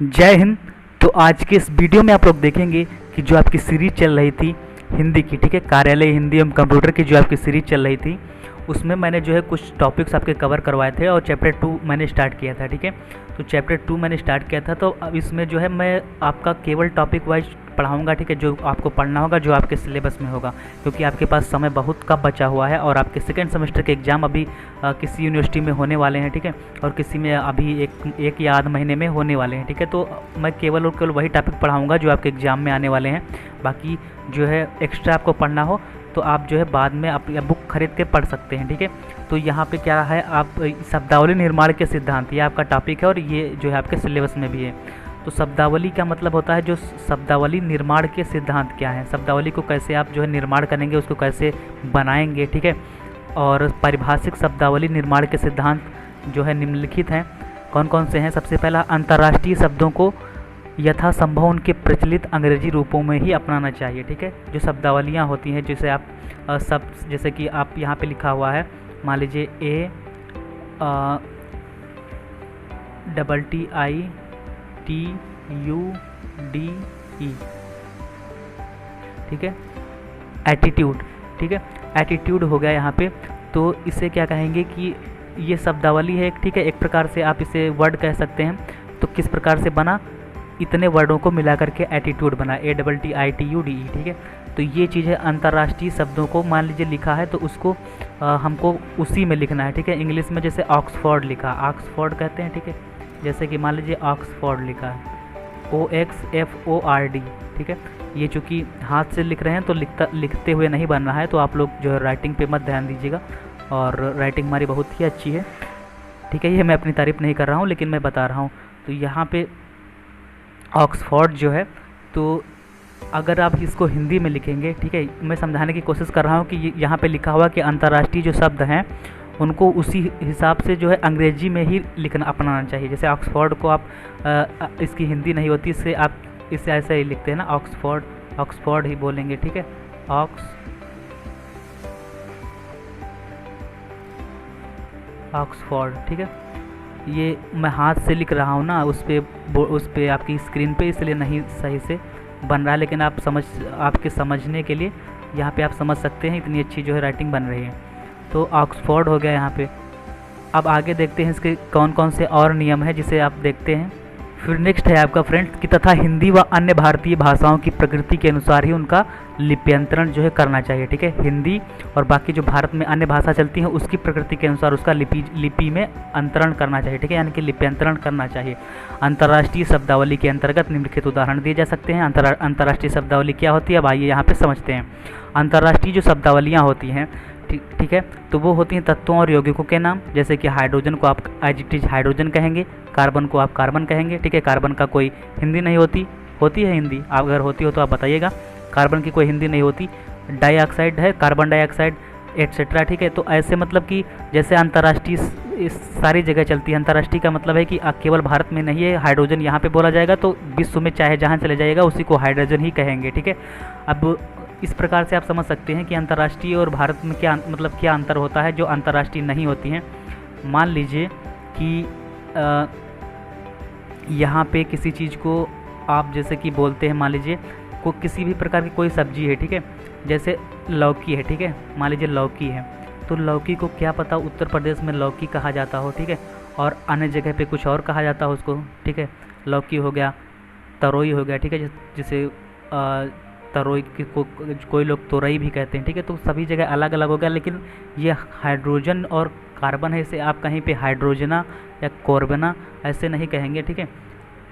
जय हिंद। तो आज के इस वीडियो में आप लोग देखेंगे कि जो आपकी सीरीज चल रही थी हिंदी की, ठीक है, कार्यालय हिंदी एवं कंप्यूटर की जो आपकी सीरीज चल रही थी उसमें मैंने जो है कुछ टॉपिक्स आपके कवर करवाए थे और चैप्टर 2 मैंने स्टार्ट किया था, ठीक है। तो चैप्टर 2 मैंने स्टार्ट किया था, तो अब इसमें जो है मैं आपका केवल टॉपिक वाइज पढ़ाऊंगा, ठीक है, जो आपको पढ़ना होगा, जो आपके सिलेबस में होगा, क्योंकि आपके पास समय बहुत कम बचा हुआ है और आपके सेकेंड सेमेस्टर के एग्ज़ाम अभी किसी यूनिवर्सिटी में होने वाले हैं, ठीक है, और किसी में अभी एक या आध महीने में होने वाले हैं, ठीक है। तो मैं केवल और केवल वही टॉपिक पढ़ाऊँगा जो आपके एग्ज़ाम में आने वाले हैं। बाकी जो है एक्स्ट्रा आपको पढ़ना हो तो आप जो है बाद में आप बुक खरीद के पढ़ सकते हैं, ठीक है। तो यहाँ पे क्या है, आप शब्दावली निर्माण के सिद्धांत, ये आपका टॉपिक है और ये जो है आपके सिलेबस में भी है। तो शब्दावली का मतलब होता है जो शब्दावली निर्माण के सिद्धांत क्या है, शब्दावली को कैसे आप जो है निर्माण करेंगे, उसको कैसे बनाएंगे, ठीक है। और पारिभाषिक शब्दावली निर्माण के सिद्धांत जो है निम्नलिखित हैं। कौन कौन से हैं? सबसे पहला, अंतर्राष्ट्रीय शब्दों को यथासंभव उनके प्रचलित अंग्रेजी रूपों में ही अपनाना चाहिए, ठीक है। जो शब्दावलियाँ होती हैं, जैसे आप जैसे कि आप यहाँ पे लिखा हुआ है, मान लीजिए ATTITUDE, ठीक है, एटीट्यूड, ठीक है, एटीट्यूड हो गया यहाँ पे। तो इसे क्या कहेंगे कि ये शब्दावली है, ठीक है, एक प्रकार से आप इसे वर्ड कह सकते हैं। तो किस प्रकार से बना, इतने वर्डों को मिला करके एटीट्यूड बना, ATTITUDE, ठीक है। तो ये चीज़ है, अंतर्राष्ट्रीय शब्दों को मान लीजिए लिखा है तो उसको हमको उसी में लिखना है, ठीक है। इंग्लिश में जैसे ऑक्सफोर्ड लिखा, ऑक्सफोर्ड कहते हैं, ठीक है। जैसे कि मान लीजिए ऑक्सफोर्ड लिखा है, OXFORD, ठीक है। ये चूँकि हाथ से लिख रहे हैं तो लिखते हुए नहीं बन रहा है, तो आप लोग जो है राइटिंग पे मत ध्यान दीजिएगा, और राइटिंग हमारी बहुत ही अच्छी है, ठीक है। ये मैं अपनी तारीफ़ नहीं कर रहा हूँ, लेकिन मैं बता रहा हूँ। तो यहाँ पे ऑक्सफोर्ड जो है, तो अगर आप इसको हिंदी में लिखेंगे, ठीक है, मैं समझाने की कोशिश कर रहा हूँ कि यहाँ पे लिखा हुआ कि अंतर्राष्ट्रीय जो शब्द हैं उनको उसी हिसाब से जो है अंग्रेजी में ही लिखना अपनाना चाहिए। जैसे ऑक्सफोर्ड को आप इसकी हिंदी नहीं होती, इससे आप इसे ऐसे ही लिखते हैं ना, ऑक्सफोर्ड, ऑक्सफोर्ड ही बोलेंगे, ठीक है, ऑक्सफोर्ड, ठीक है। ये मैं हाथ से लिख रहा हूँ ना, उस पर आपकी स्क्रीन पे, इसलिए नहीं सही से बन रहा है, लेकिन आपके समझने के लिए यहाँ पे आप समझ सकते हैं, इतनी अच्छी जो है राइटिंग बन रही है। तो ऑक्सफोर्ड हो गया यहाँ पे। अब आगे देखते हैं इसके कौन कौन से और नियम हैं जिसे आप देखते हैं। फिर नेक्स्ट है आपका फ्रेंड्स कि तथा हिंदी व अन्य भारतीय भाषाओं की प्रकृति के अनुसार ही उनका लिप्यंतरण जो है करना चाहिए, ठीक है। हिंदी और बाकी जो भारत में अन्य भाषा चलती हैं उसकी प्रकृति के अनुसार उसका लिपि में अंतरण करना चाहिए, ठीक है, यानी कि लिप्यंतरण करना चाहिए। अंतर्राष्ट्रीय शब्दावली के अंतर्गत निम्नलिखित उदाहरण दिए जा सकते हैं। अंतर्राष्ट्रीय शब्दावली क्या होती है, अब आइए यहाँ पर समझते हैं। अंतर्राष्ट्रीय जो शब्दावलियाँ होती हैं, ठीक है, तो वो होती हैं तत्वों और यौगिकों के नाम। जैसे कि हाइड्रोजन को आप एज इट इज हाइड्रोजन कहेंगे, कार्बन को आप कार्बन कहेंगे, ठीक है। कार्बन का कोई हिंदी नहीं होती है हिंदी, आप अगर होती हो तो आप बताइएगा। कार्बन की कोई हिंदी नहीं होती। डाइऑक्साइड है, कार्बन डाइऑक्साइड एट्सेट्रा, ठीक है। तो ऐसे मतलब कि जैसे अंतर्राष्ट्रीय सारी जगह चलती है। अंतर्राष्ट्रीय का मतलब है कि केवल भारत में नहीं है, हाइड्रोजन यहाँ पे बोला जाएगा तो विश्व में चाहे जहाँ चले जाएगा उसी को हाइड्रोजन ही कहेंगे, ठीक है। अब इस प्रकार से आप समझ सकते हैं कि अंतर्राष्ट्रीय और भारत में क्या अंतर होता है जो अंतर्राष्ट्रीय नहीं होती हैं। मान लीजिए कि यहाँ पे किसी चीज़ को आप जैसे कि बोलते हैं, मान लीजिए को किसी भी प्रकार की कोई सब्जी है, ठीक है, जैसे लौकी है, ठीक है, मान लीजिए लौकी है, तो लौकी को क्या पता उत्तर प्रदेश में लौकी कहा जाता हो, ठीक है, और अन्य जगह पे कुछ और कहा जाता हो उसको, ठीक है। लौकी हो गया, तरोई हो गया, ठीक है, जिसे तरोई को कोई लोग तोरई भी कहते हैं, ठीक है। तो सभी जगह अलग अलग हो गया, लेकिन ये हाइड्रोजन और कार्बन है, इसे आप कहीं पे हाइड्रोजना या कॉर्बना ऐसे नहीं कहेंगे, ठीक है।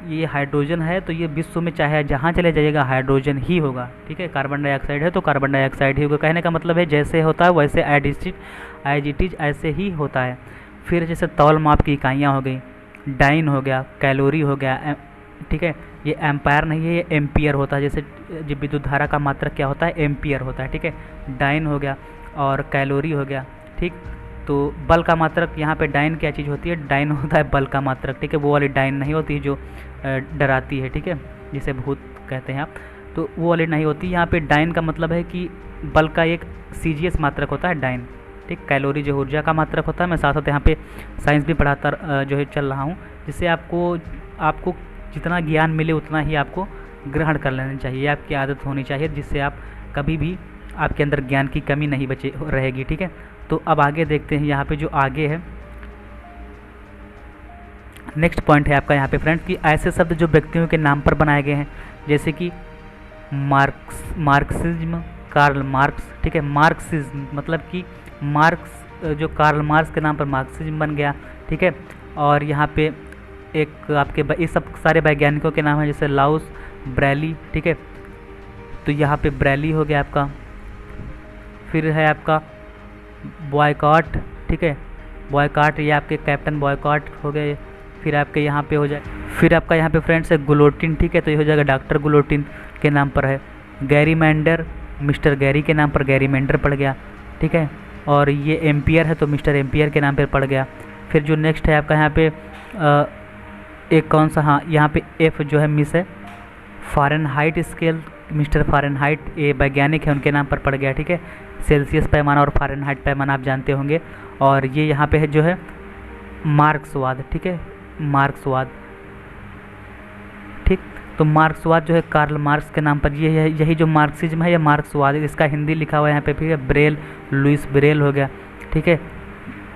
ये हाइड्रोजन है तो ये विश्व में चाहे जहाँ चले जाइएगा हाइड्रोजन ही होगा, ठीक है। कार्बन डाइऑक्साइड है तो कार्बन डाइऑक्साइड ही होगा। कहने का मतलब है जैसे होता है वैसे एज इट इज ऐसे ही होता है। फिर जैसे तौल माप की इकाइयाँ हो गई, डाइन हो गया, कैलोरी हो गया, ठीक है। ये एम्पायर नहीं है, ये एम्पियर होता है। जैसे जब विद्युत धारा का मात्रक क्या होता है, एम्पियर होता है, ठीक है। डाइन हो गया और कैलोरी हो गया, ठीक। तो बल का मात्रक, यहाँ पे डाइन क्या चीज़ होती है, डाइन होता है बल का मात्रक, ठीक है। वो वाली डाइन नहीं होती जो डराती है, ठीक है, जिसे भूत कहते हैं आप, तो वो वाली नहीं होती। यहाँ पे डाइन का मतलब है कि बल का एक CGS मात्रक होता है डाइन, ठीक। कैलोरी जो ऊर्जा का मात्रक होता है। मैं साथ साथ यहाँ पे साइंस भी पढ़ाता जो है चल रहा हूँ, जिससे आपको जितना ज्ञान मिले उतना ही आपको ग्रहण कर लेना चाहिए, आपकी आदत होनी चाहिए, जिससे आप कभी भी आपके अंदर ज्ञान की कमी नहीं बचे रहेगी। ठीक है, तो अब आगे देखते हैं यहाँ पे जो आगे है नेक्स्ट पॉइंट है आपका यहाँ पे फ्रेंड्स कि ऐसे शब्द जो व्यक्तियों के नाम पर बनाए गए हैं, जैसे कि मार्क्सिज्म, कार्ल मार्क्स। ठीक है, मार्क्सिज्म मतलब कि मार्क्स जो कार्ल मार्क्स के नाम पर मार्क्सिज्म बन गया। ठीक है, और यहाँ पे एक आपके ये सब सारे वैज्ञानिकों के नाम हैं, जैसे लाउस, ब्रैली। ठीक है, तो यहाँ पे ब्रैली हो गया आपका। फिर है आपका बॉयकॉट। ठीक है, बॉयकॉट, ये आपके कैप्टन बॉयकॉट हो गए। फिर आपके यहाँ पे हो जाए, फिर आपका यहाँ पे फ्रेंड्स है गुलोटिन। ठीक है, तो ये हो जाएगा डॉक्टर गुलोटिन के नाम पर है। गैरीमेंडर, मिस्टर गैरी के नाम पर गैरीमेंडर पड़ गया। ठीक है, और ये एम्पियर है तो मिस्टर एम्पियर के नाम पर पड़ गया। फिर जो नेक्स्ट है आपका यहाँ पे एक कौन सा, हाँ यहाँ पे एफ जो है मिस है, फ़ारेनहाइट स्केल, मिस्टर फ़ारेनहाइट ये वैज्ञानिक है, उनके नाम पर पड़ गया। ठीक है, सेल्सियस पैमाना और फ़ारेनहाइट पैमाना आप जानते होंगे। और ये यहाँ पे है जो है मार्क्सवाद। ठीक है, मार्क्सवाद। ठीक, तो मार्क्सवाद जो है कार्ल मार्क्स के नाम पर, ये है, यही जो मार्क्सिज्म है, ये मार्क्सवाद, इसका हिंदी लिखा हुआ है यहाँ पे। फिर ब्रेल, लुइस ब्रेल हो गया। ठीक है,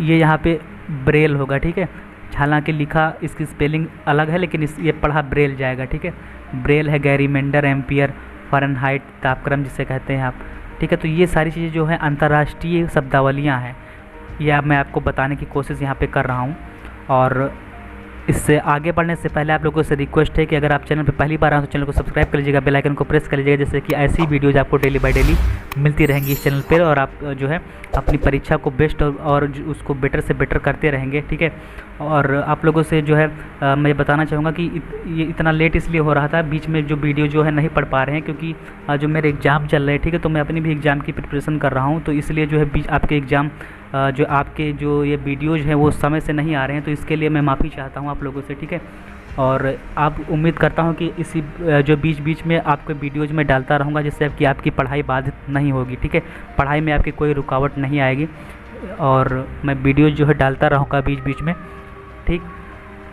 ये यहाँ पे ब्रेल होगा। ठीक है, हालांकि लिखा इसकी स्पेलिंग अलग है, लेकिन ये पढ़ा ब्रेल जाएगा। ठीक है, ब्रेल है, गैरीमेंडर, एम्पियर, फ़ारेनहाइट, तापक्रम जिसे कहते हैं आप। ठीक है, तो ये सारी चीज़ें जो है अंतर्राष्ट्रीय शब्दावलियाँ हैं, यह मैं आपको बताने की कोशिश यहाँ पे कर रहा हूँ। और इससे आगे बढ़ने से पहले आप लोगों से रिक्वेस्ट है कि अगर आप चैनल पर पहली बार आए तो चैनल को सब्सक्राइब कर लीजिएगा, बेल आइकन को प्रेस कर लीजिएगा, जैसे कि ऐसी वीडियोज़ आपको डेली बाय डेली मिलती रहेंगी इस चैनल पर, और आप जो है अपनी परीक्षा को बेस्ट और उसको बेटर से बेटर करते रहेंगे। ठीक है, और आप लोगों से जो है मैं बताना चाहूँगा कि ये इतना लेट इसलिए हो रहा था, बीच में जो वीडियो जो है नहीं पढ़ पा रहे हैं, क्योंकि जो मेरे एग्ज़ाम चल रहे हैं। ठीक है, तो मैं अपनी भी एग्ज़ाम की प्रिपरेशन कर रहा हूँ, तो इसलिए जो है बीच आपके एग्ज़ाम जो आपके जो ये वीडियोज़ हैं वो समय से नहीं आ रहे हैं, तो इसके लिए मैं माफ़ी चाहता हूँ आप लोगों से। ठीक है, और आप उम्मीद करता हूँ कि इसी जो बीच बीच में आपके वीडियोज़ में डालता रहूँगा, जिससे कि आपकी पढ़ाई बाधित नहीं होगी। ठीक है, पढ़ाई में आपकी कोई रुकावट नहीं आएगी, और मैं वीडियोज़ जो है डालता रहूँगा बीच बीच में। ठीक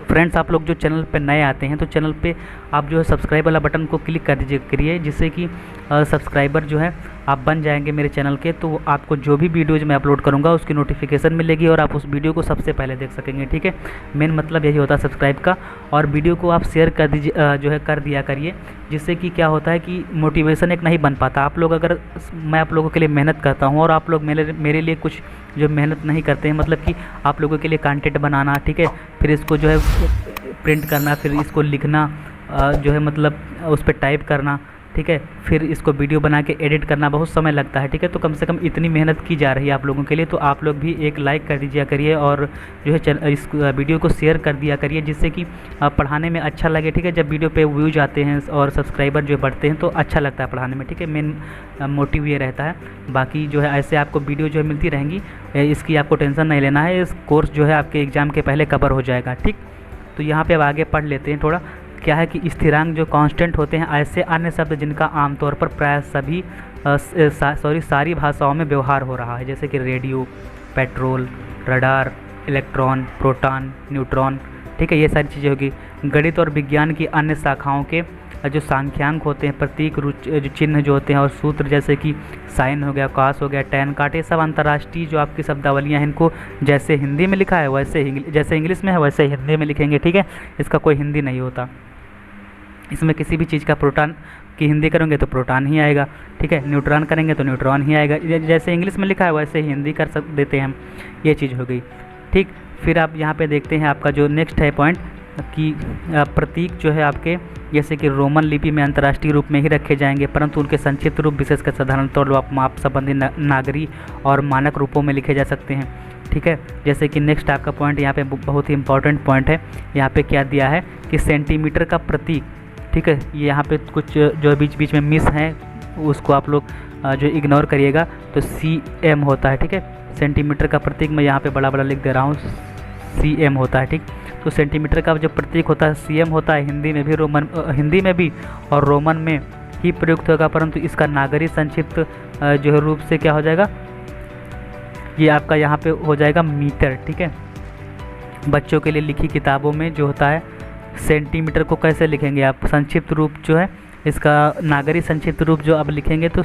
फ्रेंड्स, आप लोग जो चैनल पे नए आते हैं तो चैनल पे आप जो है सब्सक्राइब वाला बटन को क्लिक कर दीजिए करिए, जिससे कि सब्सक्राइबर जो है आप बन जाएंगे मेरे चैनल के, तो आपको जो भी वीडियोज़ मैं अपलोड करूंगा उसकी नोटिफिकेशन मिलेगी और आप उस वीडियो को सबसे पहले देख सकेंगे। ठीक है, मेन मतलब यही होता है सब्सक्राइब का। और वीडियो को आप शेयर कर दीजिए, जो है कर दिया करिए, जिससे कि क्या होता है कि मोटिवेशन एक नहीं बन पाता। आप लोग अगर, मैं आप लोगों के लिए मेहनत करता हूँ और आप लोग मेरे लिए कुछ जो मेहनत नहीं करते हैं, मतलब कि आप लोगों के लिए कंटेंट बनाना, ठीक है, फिर इसको जो है प्रिंट करना, फिर इसको लिखना, जो है मतलब उस पर टाइप करना, ठीक है, फिर इसको वीडियो बना के एडिट करना, बहुत समय लगता है। ठीक है, तो कम से कम इतनी मेहनत की जा रही है आप लोगों के लिए, तो आप लोग भी एक लाइक कर दीजिए करिए, और जो है इस वीडियो को शेयर कर दिया करिए, जिससे कि पढ़ाने में अच्छा लगे। ठीक है, जब वीडियो पे व्यूज आते हैं और सब्सक्राइबर जो बढ़ते हैं तो अच्छा लगता है पढ़ाने में। ठीक है, मेन मोटिव ये रहता है। बाकी जो है ऐसे आपको वीडियो जो है मिलती रहेंगी, इसकी आपको टेंशन नहीं लेना है, इस कोर्स जो है आपके एग्ज़ाम के पहले कवर हो जाएगा। ठीक, तो यहाँ पे अब आगे पढ़ लेते हैं थोड़ा। क्या है कि स्थिरांक जो कांस्टेंट होते हैं, ऐसे अन्य शब्द जिनका आमतौर पर प्राय सभी सारी भाषाओं में व्यवहार हो रहा है, जैसे कि radio, petrol, radar, electron, proton, neutron. ठीक है, ये सारी चीज़ें होगी। गणित और विज्ञान की अन्य शाखाओं के जो सांख्यांक होते हैं, प्रतीक, जो चिन्ह जो होते हैं और सूत्र, जैसे कि साइन हो गया, कॉस हो गया, टैन, काट, ये सब अंतर्राष्ट्रीय जो आपकी शब्दावलियाँ हैं, इनको जैसे हिंदी में लिखा है वैसे जैसे इंग्लिश में है वैसे हिंदी में लिखेंगे। ठीक है, इसका कोई हिंदी नहीं होता। इसमें किसी भी चीज़ का प्रोटॉन की हिंदी करेंगे तो प्रोटॉन ही आएगा। ठीक है, न्यूट्रॉन करेंगे तो न्यूट्रॉन ही आएगा, जैसे इंग्लिश में लिखा है वैसे हिंदी कर देते हैं हम, ये चीज़ हो गई। ठीक, फिर आप यहाँ पे देखते हैं आपका जो नेक्स्ट है पॉइंट कि प्रतीक जो है आपके, जैसे कि रोमन लिपि में अंतर्राष्ट्रीय रूप में ही रखे जाएंगे, परंतु उनके संक्षिप्त रूप विशेषकर साधारण तौर पर माप संबंधी नागरी और मानक रूपों में लिखे जा सकते हैं। ठीक है, जैसे कि नेक्स्ट आपका पॉइंट यहाँ पे बहुत ही इंपॉर्टेंट पॉइंट है। यहाँ पे क्या दिया है कि सेंटीमीटर का प्रतीक, ठीक है, ये यहाँ पे कुछ जो बीच बीच में मिस हैं उसको आप लोग जो इग्नोर करिएगा, तो cm होता है। ठीक है, सेंटीमीटर का प्रतीक मैं यहाँ पे बड़ा बड़ा लिख दे रहा हूँ, cm होता है। ठीक, तो सेंटीमीटर का जो प्रतीक होता है cm होता है, हिंदी में भी और रोमन में ही प्रयुक्त होगा, परंतु इसका नागरी संक्षिप्त जो है रूप से क्या हो जाएगा, ये आपका यहाँ पे हो जाएगा मीटर। ठीक है, बच्चों के लिए लिखी किताबों में जो होता है सेंटीमीटर को कैसे लिखेंगे आप, संक्षिप्त रूप जो है इसका नागरी संक्षिप्त रूप जो आप लिखेंगे तो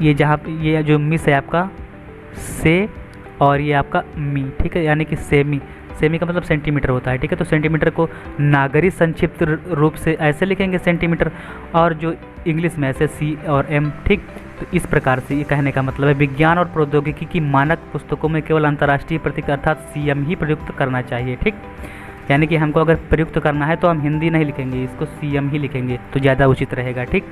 ये जहाँ ये जो मिस है आपका से और ये आपका मी, ठीक है, यानी कि सेमी। सेमी का मतलब सेंटीमीटर होता है, ठीक है। तो सेंटीमीटर को नागरी संक्षिप्त रूप से ऐसे लिखेंगे सेंटीमीटर, और जो इंग्लिश में ऐसे सी और एम, ठीक। तो इस प्रकार से ये कहने का मतलब है विज्ञान और प्रौद्योगिकी की मानक पुस्तकों में केवल अंतर्राष्ट्रीय प्रतीक अर्थात सीएम ही प्रयुक्त करना चाहिए, ठीक। यानी कि हमको अगर प्रयुक्त करना है तो हम हिंदी नहीं लिखेंगे, इसको सीएम ही लिखेंगे तो ज़्यादा उचित रहेगा, ठीक।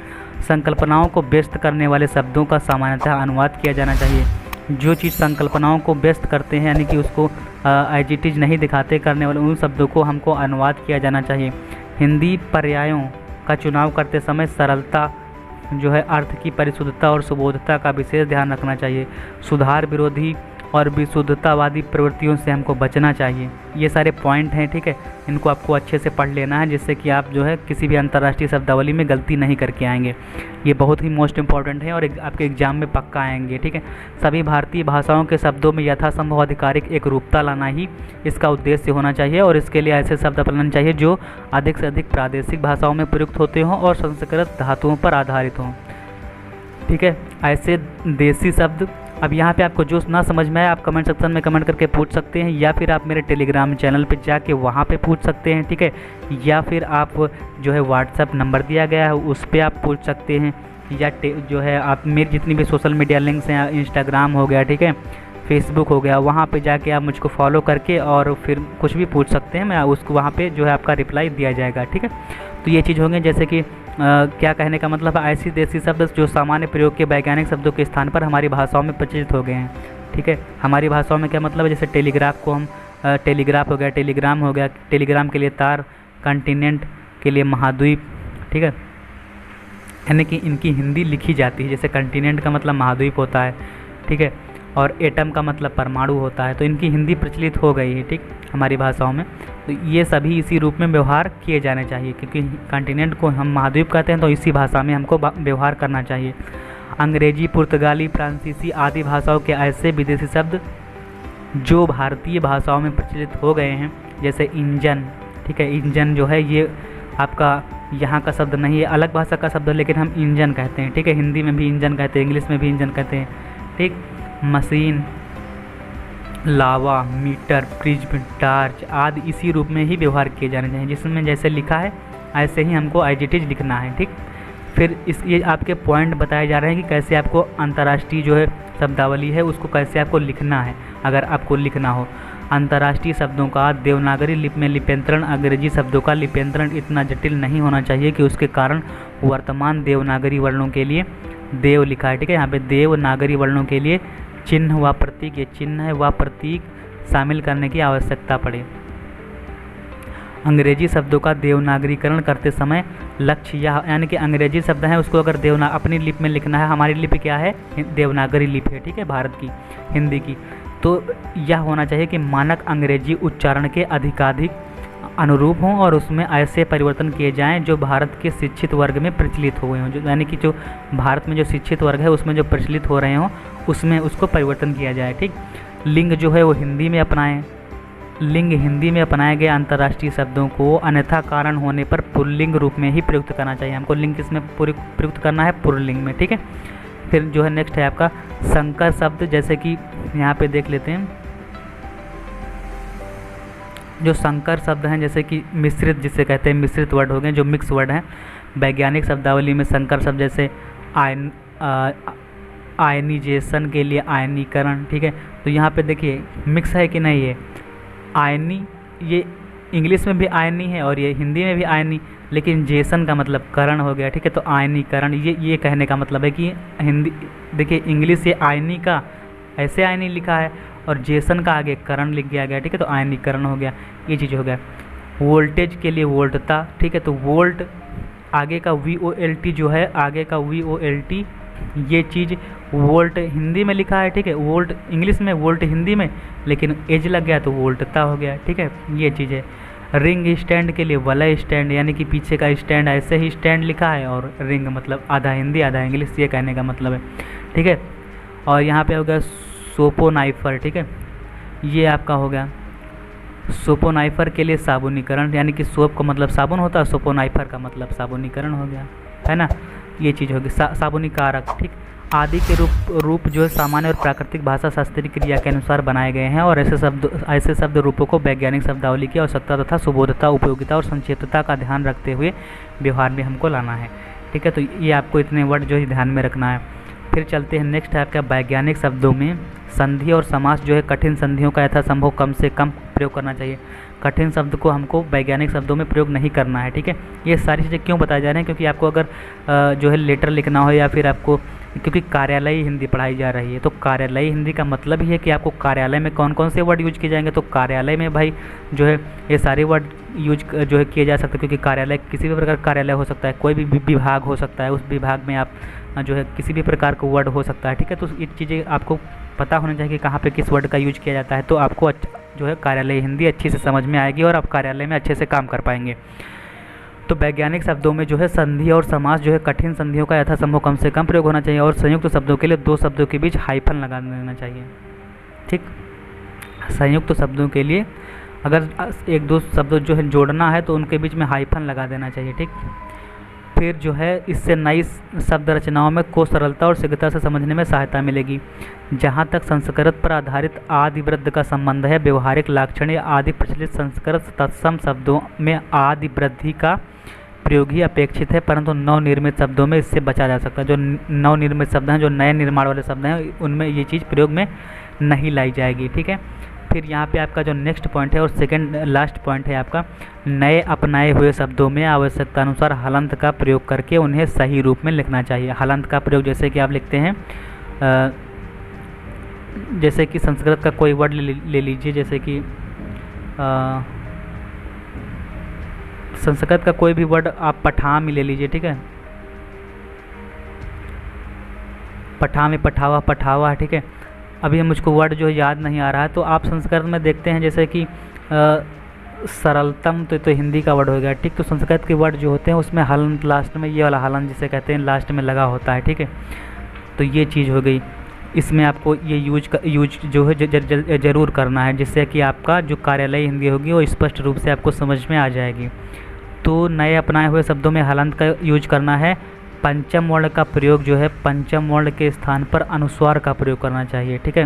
संकल्पनाओं को व्यस्त करने वाले शब्दों का सामान्यतः अनुवाद किया जाना चाहिए। जो चीज़ संकल्पनाओं को व्यस्त करते हैं यानी कि उसको एज इट इज़ नहीं दिखाते करने वाले उन शब्दों को हमको अनुवाद किया जाना चाहिए। हिंदी पर्यायों का चुनाव करते समय सरलता जो है, अर्थ की परिशुद्धता और सुबोधता का विशेष ध्यान रखना चाहिए। सुधार विरोधी और विशुद्धतावादी प्रवृत्तियों से हमको बचना चाहिए। ये सारे पॉइंट हैं, ठीक है। इनको आपको अच्छे से पढ़ लेना है जिससे कि आप जो है किसी भी अंतर्राष्ट्रीय शब्दावली में गलती नहीं करके आएंगे। ये बहुत ही मोस्ट इंपॉर्टेंट है और आपके एग्जाम में पक्का आएंगे, ठीक है। सभी भारतीय भाषाओं के शब्दों में यथासंभव आधिकारिक एक रूपता लाना ही इसका उद्देश्य होना चाहिए, और इसके लिए ऐसे शब्द अपनाने चाहिए जो अधिक से अधिक प्रादेशिक भाषाओं में प्रयुक्त होते हों और संस्कृत धातुओं पर आधारित हों, ठीक है। ऐसे देसी शब्द, अब यहाँ पे आपको जो ना समझ में आए आप कमेंट सेक्शन में कमेंट करके पूछ सकते हैं, या फिर आप मेरे टेलीग्राम चैनल पे जाके वहाँ पे पूछ सकते हैं, ठीक है। या फिर आप जो है व्हाट्सएप नंबर दिया गया है उस पर आप पूछ सकते हैं, या जो है आप मेरी जितनी भी सोशल मीडिया लिंक्स हैं, इंस्टाग्राम हो गया, ठीक है, फेसबुक हो गया, वहाँ पे जाके आप मुझको फॉलो करके और फिर कुछ भी पूछ सकते हैं, मैं उसको वहाँ पे जो है आपका रिप्लाई दिया जाएगा, ठीक है। तो ये चीज़ होंगे जैसे कि क्या कहने का मतलब है, ऐसी देसी शब्द जो सामान्य प्रयोग के वैज्ञानिक शब्दों के स्थान पर हमारी भाषाओं में प्रचलित हो गए हैं, ठीक है। हमारी भाषाओं में क्या मतलब है, जैसे टेलीग्राफ को हम टेलीग्राफ हो गया, टेलीग्राम हो गया, टेलीग्राम के लिए तार, कॉन्टिनेंट के लिए महाद्वीप, ठीक है। यानी कि इनकी हिंदी लिखी जाती है, जैसे कॉन्टिनेंट का मतलब महाद्वीप होता है, ठीक है, और एटम का मतलब परमाणु होता है, तो इनकी हिंदी प्रचलित हो गई है, ठीक, हमारी भाषाओं में। तो ये सभी इसी रूप में व्यवहार किए जाने चाहिए, क्योंकि कॉन्टिनेंट को हम महाद्वीप कहते हैं तो इसी भाषा में हमको व्यवहार करना चाहिए। अंग्रेजी, पुर्तगाली, फ्रांसीसी आदि भाषाओं के ऐसे विदेशी शब्द जो भारतीय भाषाओं में प्रचलित हो गए हैं, जैसे इंजन, ठीक है, इंजन जो है ये आपका यहाँ का शब्द नहीं है, अलग भाषा का शब्द है, लेकिन हम इंजन कहते हैं, ठीक है। हिंदी में भी इंजन कहते हैं, इंग्लिश में भी इंजन कहते हैं, ठीक। मशीन, लावा, मीटर, प्रिज्म, टार्च आदि इसी रूप में ही व्यवहार किए जाने चाहिए, जिसमें जैसे लिखा है ऐसे ही हमको एज इट इज़ लिखना है, ठीक। फिर ये आपके पॉइंट बताए जा रहे हैं कि कैसे आपको अंतर्राष्ट्रीय जो है शब्दावली है उसको कैसे आपको लिखना है। अगर आपको लिखना हो अंतर्राष्ट्रीय शब्दों का देवनागरी लिपि में लिप्यंतरण, अंग्रेजी शब्दों का लिप्यंतरण इतना जटिल नहीं होना चाहिए कि उसके कारण वर्तमान देवनागरी वर्णों के लिए देव लिखा है, ठीक है, यहाँ पे देवनागरी वर्णों के लिए चिन्ह व प्रतीक, ये चिन्ह है व प्रतीक शामिल करने की आवश्यकता पड़े। अंग्रेजी शब्दों का देवनागरीकरण करते समय लक्ष्य यह, यानी कि अंग्रेजी शब्द है उसको अगर अपनी लिपि में लिखना है, हमारी लिपि क्या है, देवनागरी लिपि है, ठीक है, भारत की, हिंदी की, तो यह होना चाहिए कि मानक अंग्रेजी उच्चारण के अधिकाधिक अनुरूप हों और उसमें ऐसे परिवर्तन किए जाएं जो भारत के शिक्षित वर्ग में प्रचलित हुए हों, जो यानी कि जो भारत में जो शिक्षित वर्ग है उसमें जो प्रचलित हो रहे हों उसमें उसको परिवर्तन किया जाए, ठीक। लिंग जो है वो हिंदी में अपनाएं, लिंग हिंदी में अपनाए गए अंतर्राष्ट्रीय शब्दों को अन्यथा कारण होने पर पुल्लिंग रूप में ही प्रयुक्त करना चाहिए। हमको लिंग किसमें प्रयुक्त करना है, पुल्लिंग में, ठीक है। फिर जो है नेक्स्ट है आपका संकर शब्द, जैसे कि यहाँ पे देख लेते हैं जो संकर शब्द हैं, जैसे कि मिश्रित जिसे कहते हैं, मिश्रित वर्ड हो गए जो मिक्स वर्ड हैं। वैज्ञानिक शब्दावली में संकर शब्द जैसे आयनीजेशन के लिए आयनीकरण, ठीक है। तो यहाँ पे देखिए मिक्स है कि नहीं, ये आयनी, ये इंग्लिश में भी आयनी है और ये हिंदी में भी आयनी, लेकिन जेसन का मतलब करण हो गया, ठीक है। तो आयनीकरण, ये कहने का मतलब है कि हिंदी देखिए इंग्लिश से आयनी का ऐसे आयनी लिखा है और जेसन का आगे करण लिख दिया गया, ठीक है, तो आयनीकरण हो गया, ये चीज़ हो गया। वोल्टेज के लिए वोल्टता, ठीक है, तो वोल्ट आगे का VOLT जो है, आगे का VOLT ये चीज़ वोल्ट हिंदी में लिखा है, ठीक है, वोल्ट इंग्लिश में, वोल्ट हिंदी में, लेकिन एज लग गया तो वोल्टता हो गया, ठीक है, ये चीज़ है। रिंग स्टैंड के लिए वलय स्टैंड, यानी कि पीछे का स्टैंड ऐसे ही स्टैंड लिखा है और रिंग मतलब आधा हिंदी आधा इंग्लिश, ये कहने का मतलब है, ठीक है। और यहाँ पे हो गया सोपोनाइफर, ठीक है, ये आपका हो गया सोपोनाइफर के लिए साबुनीकरण, यानी कि सोप का मतलब साबुन होता है, सोपोनाइफर का मतलब साबुनीकरण हो गया, है ना। ये चीज़ होगी साबुनीकारक, ठीक। आदि के रूप जो है सामान्य और प्राकृतिक भाषा शास्त्रीय क्रिया के अनुसार बनाए गए हैं, और ऐसे शब्द रूपों को वैज्ञानिक शब्दावली की आवश्यकता तथा सुबोधता, उपयोगिता और संक्षिप्तता का ध्यान रखते हुए व्यवहार में हमको लाना है, ठीक है। तो ये आपको इतने वर्ड जो है ध्यान में रखना है। फिर चलते हैं नेक्स्ट है आपका वैज्ञानिक शब्दों में संधि और समास जो है कठिन संधियों का यथासंभव कम से कम प्रयोग करना चाहिए। कठिन शब्द को हमको वैज्ञानिक शब्दों में प्रयोग नहीं करना है, ठीक है। ये सारी चीज़ें क्यों बताई जा रही हैं, क्योंकि आपको अगर जो है लेटर लिखना हो, या फिर आपको, क्योंकि कार्यालयी हिंदी पढ़ाई जा रही है, तो कार्यालयी हिंदी का मतलब ही है कि आपको कार्यालय में कौन कौन से वर्ड यूज किए जाएंगे। तो कार्यालय में भाई जो है ये सारे वर्ड यूज जो है किए जा सकते हैं, क्योंकि कार्यालय किसी भी प्रकार का कार्यालय हो सकता है, कोई भी विभाग हो सकता है, उस विभाग में आप जो है किसी भी प्रकार का वर्ड हो सकता है, ठीक है। तो ये चीज़ें आपको पता होना चाहिए कि कहाँ पे किस वर्ड का यूज किया जाता है, तो आपको जो है कार्यालय हिंदी अच्छी से समझ में आएगी और आप कार्यालय में अच्छे से काम कर पाएंगे। तो वैज्ञानिक शब्दों में जो है संधि और समास जो है कठिन संधियों का यथासंभव कम से कम प्रयोग होना चाहिए, और संयुक्त शब्दों के लिए दो शब्दों के बीच हाइफन लगा देना चाहिए, ठीक। संयुक्त शब्दों के लिए अगर एक दो शब्द जो है जोड़ना है तो उनके बीच में हाइफन लगा देना चाहिए, ठीक। फिर जो है इससे नई शब्द रचनाओं में को सरलता और शीघ्रता से समझने में सहायता मिलेगी। जहाँ तक संस्कृत पर आधारित आदि वृद्धि का संबंध है, व्यवहारिक लाक्षण या आदि प्रचलित संस्कृत तत्सम शब्दों में आदि वृद्धि का प्रयोग ही अपेक्षित है, परंतु नवनिर्मित शब्दों में इससे बचा जा सकता है। जो नवनिर्मित शब्द हैं, जो नए निर्माण वाले शब्द हैं, उनमें ये चीज़ प्रयोग में नहीं लाई जाएगी, ठीक है। फिर यहाँ पे आपका जो नेक्स्ट पॉइंट है और सेकंड लास्ट पॉइंट है आपका, नए अपनाए हुए शब्दों में आवश्यकता अनुसार हलंत का प्रयोग करके उन्हें सही रूप में लिखना चाहिए। हलंत का प्रयोग जैसे कि आप लिखते हैं, जैसे कि संस्कृत का कोई वर्ड ले लीजिए, जैसे कि संस्कृत का कोई भी वर्ड आप पठा में ले लीजिए, ठीक है। पठा में पठावा, पठावा, ठीक है। अभी मुझको वर्ड जो याद नहीं आ रहा है, तो आप संस्कृत में देखते हैं जैसे कि सरलतम, तो हिंदी का वर्ड हो गया, ठीक। तो संस्कृत के वर्ड जो होते हैं उसमें हलंत लास्ट में, ये वाला हलंत जिसे कहते हैं, लास्ट में लगा होता है, ठीक है। तो ये चीज़ हो गई, इसमें आपको ये यूज जो है ज़रूर करना है, जिससे कि आपका जो कार्यालय हिंदी होगी वो स्पष्ट रूप से आपको समझ में आ जाएगी। तो नए अपनाए हुए शब्दों में हलंत का यूज करना है। पंचम वर्ण का प्रयोग जो है, पंचम वर्ण के स्थान पर अनुस्वार का प्रयोग करना चाहिए, ठीक है।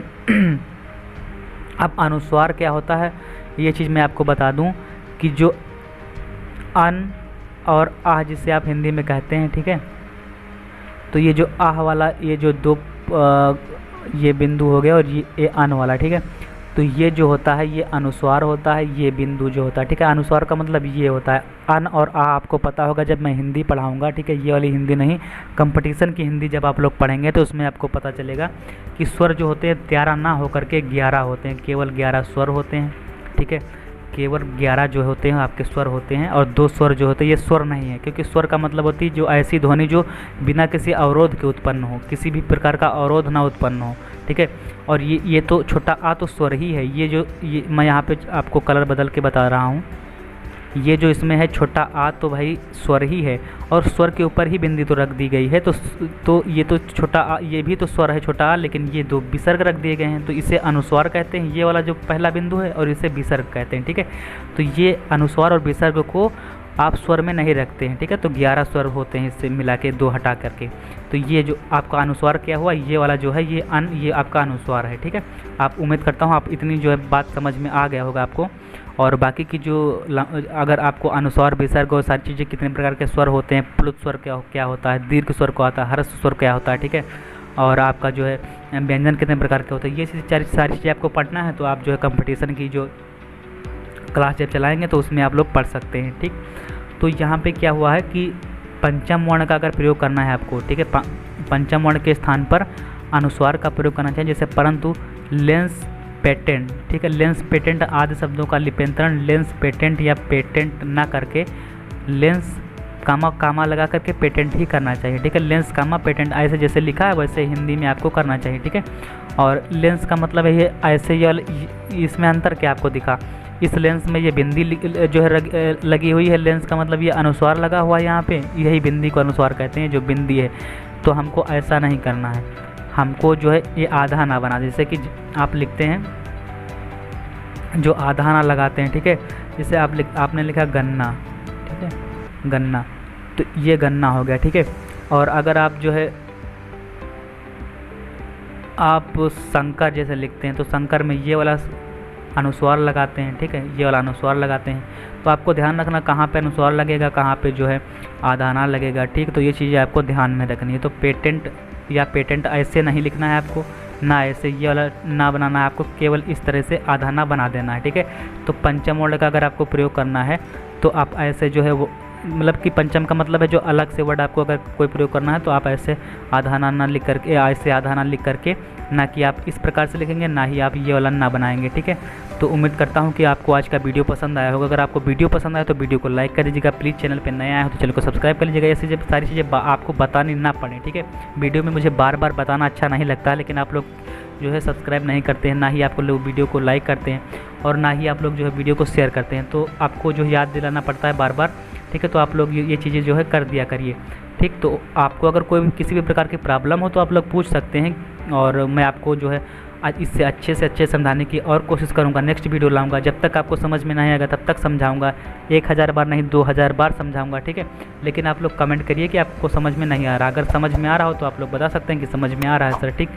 अब अनुस्वार क्या होता है, ये चीज़ मैं आपको बता दूं कि जो अन और आह जिसे आप हिंदी में कहते हैं, ठीक है। तो ये जो आह वाला, ये जो दो ये बिंदु हो गया, और ये अन वाला, ठीक है। तो ये जो होता है ये अनुस्वार होता है, ये बिंदु जो होता है, ठीक है। अनुस्वार का मतलब ये होता है। अन और आ आपको पता होगा जब मैं हिंदी पढ़ाऊंगा, ठीक है। ये वाली हिंदी नहीं, कंपटीशन की हिंदी जब आप लोग पढ़ेंगे तो उसमें आपको पता चलेगा कि स्वर जो होते हैं 13 ना होकर के 11 होते हैं, केवल 11 स्वर होते हैं, ठीक है। केवल 11 जो होते हैं आपके स्वर होते हैं, और 2 स्वर जो होते हैं ये स्वर नहीं है, क्योंकि स्वर का मतलब होती है जो ऐसी ध्वनि जो बिना किसी अवरोध के उत्पन्न हो, किसी भी प्रकार का अवरोध ना उत्पन्न हो, ठीक है। और ये तो छोटा आ तो स्वर ही है। ये मैं यहाँ पे आपको कलर बदल के बता रहा हूँ, ये जो इसमें है छोटा आ तो भाई स्वर ही है, और स्वर के ऊपर ही बिंदी तो रख दी गई है, तो ये तो छोटा आ, ये भी तो स्वर है छोटा आ, लेकिन ये 2 विसर्ग रख दिए गए हैं, तो इसे अनुस्वार कहते हैं, ये वाला जो पहला बिंदु है, और इसे विसर्ग कहते हैं, ठीक है। तो ये अनुस्वार और विसर्ग को आप स्वर में नहीं रखते हैं, ठीक है। तो 11 स्वर होते हैं, इससे मिला के 2 हटा करके। तो ये जो आपका अनुस्वार क्या हुआ, ये वाला जो है ये आपका अनुस्वार है, ठीक है। आप उम्मीद करता हूँ आप इतनी जो है बात समझ में आ गया होगा आपको। और बाकी की जो अगर आपको अनुस्वार विसर्ग और सारी चीज़ें कितने प्रकार के स्वर होते हैं, प्लुत स्वर क्या होता है, दीर्घ स्वर क्या होता है, ह्रस्व स्वर क्या होता है, ठीक है। और आपका जो है व्यंजन कितने प्रकार के होते हैं, ये सारी चीज़ें आपको पढ़ना है। तो आप जो है कंपटीशन की जो क्लास जब चलाएंगे तो उसमें आप लोग पढ़ सकते हैं, ठीक। तो यहाँ पे क्या हुआ है कि पंचम वर्ण का अगर प्रयोग करना है आपको, ठीक है, पंचम वर्ण के स्थान पर अनुस्वार का प्रयोग करना चाहिए, जैसे परंतु, लेंस, पेटेंट, ठीक है। लेंस, पेटेंट आदि शब्दों का लिप्यंतरण लेंस, पेटेंट या पेटेंट ना करके लेंस कामा लगा करके पेटेंट ही करना चाहिए, ठीक है। लेंस कामा पेटेंट ऐसे जैसे लिखा है वैसे हिंदी में आपको करना चाहिए, ठीक है। और लेंस का मतलब है ये ऐसे, इसमें अंतर क्या आपको दिखा, इस लेंस में ये बिंदी जो है लगी हुई है, लेंस का मतलब ये अनुस्वार लगा हुआ है यहाँ पे, यही बिंदी को अनुस्वार कहते हैं, जो बिंदी है। तो हमको ऐसा नहीं करना है, हमको जो है ये आधा ना बना, जैसे कि आप लिखते हैं जो आधाना लगाते हैं, ठीक है। जैसे आपने लिखा गन्ना, ठीक है, गन्ना, तो ये गन्ना हो गया, ठीक है। और अगर आप जो है आप शंकर जैसे लिखते हैं तो शंकर में ये वाला अनुस्वार लगाते हैं, ठीक है, ये वाला अनुस्वार लगाते हैं। तो आपको ध्यान रखना कहाँ पे अनुस्वार लगेगा, कहाँ पे जो है आधाना लगेगा, ठीक। तो ये चीज़ें आपको ध्यान में रखनी है। तो पेटेंट या पेटेंट ऐसे नहीं लिखना है आपको, ना ऐसे ये वाला ना बनाना है आपको, केवल इस तरह से आधाना बना देना है, ठीक है। तो पंचम वर्ड का अगर आपको प्रयोग करना है तो आप ऐसे जो है वो, मतलब कि पंचम का मतलब है जो अलग से वर्ड आपको अगर कोई प्रयोग करना है तो आप ऐसे आधाना ना लिख करके, ऐसे आधाना लिख करके, ना कि आप इस प्रकार से लिखेंगे, ना ही आप ये वाला ना बनाएंगे, ठीक है। तो उम्मीद करता हूँ कि आपको आज का वीडियो पसंद आया होगा। अगर आपको वीडियो पसंद आया तो वीडियो को लाइक कर दीजिएगा, प्लीज़ चैनल पे नया आया हो तो चैनल को सब्सक्राइब कर लीजिएगा। ऐसी सारी चीज़ें आपको बतानी ना पड़े, ठीक है। वीडियो में मुझे बार बार बताना अच्छा नहीं लगता, लेकिन आप लोग जो है सब्सक्राइब नहीं करते हैं, ना ही आप लोग वीडियो को लाइक करते हैं, और ना ही आप लोग जो है वीडियो को शेयर करते हैं। तो आपको जो याद दिलाना पड़ता है बार बार, ठीक है। तो आप लोग ये चीज़ें जो है कर दिया करिए, ठीक। तो आपको अगर कोई किसी भी प्रकार की प्रॉब्लम हो तो आप लोग पूछ सकते हैं, और मैं आपको जो है आज इससे अच्छे से अच्छे समझाने की और कोशिश करूंगा। नेक्स्ट वीडियो लाऊंगा, जब तक आपको समझ में नहीं आएगा तब तक समझाऊंगा, 1000 बार नहीं 2000 बार समझाऊंगा, ठीक है। लेकिन आप लोग कमेंट करिए कि आपको समझ में नहीं आ रहा। अगर समझ में आ रहा हो तो आप लोग बता सकते हैं कि समझ में आ रहा है सर, ठीक।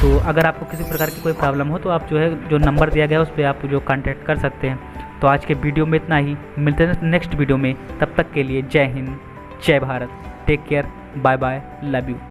तो अगर आपको किसी प्रकार की कोई प्रॉब्लम हो तो आप जो है जो नंबर दिया गया है उस पर आप जो कॉन्टैक्ट कर सकते हैं। तो आज के वीडियो में इतना ही, मिलते हैं नेक्स्ट वीडियो में। तब तक के लिए जय हिंद, जय Bharat, take care, bye bye, love you.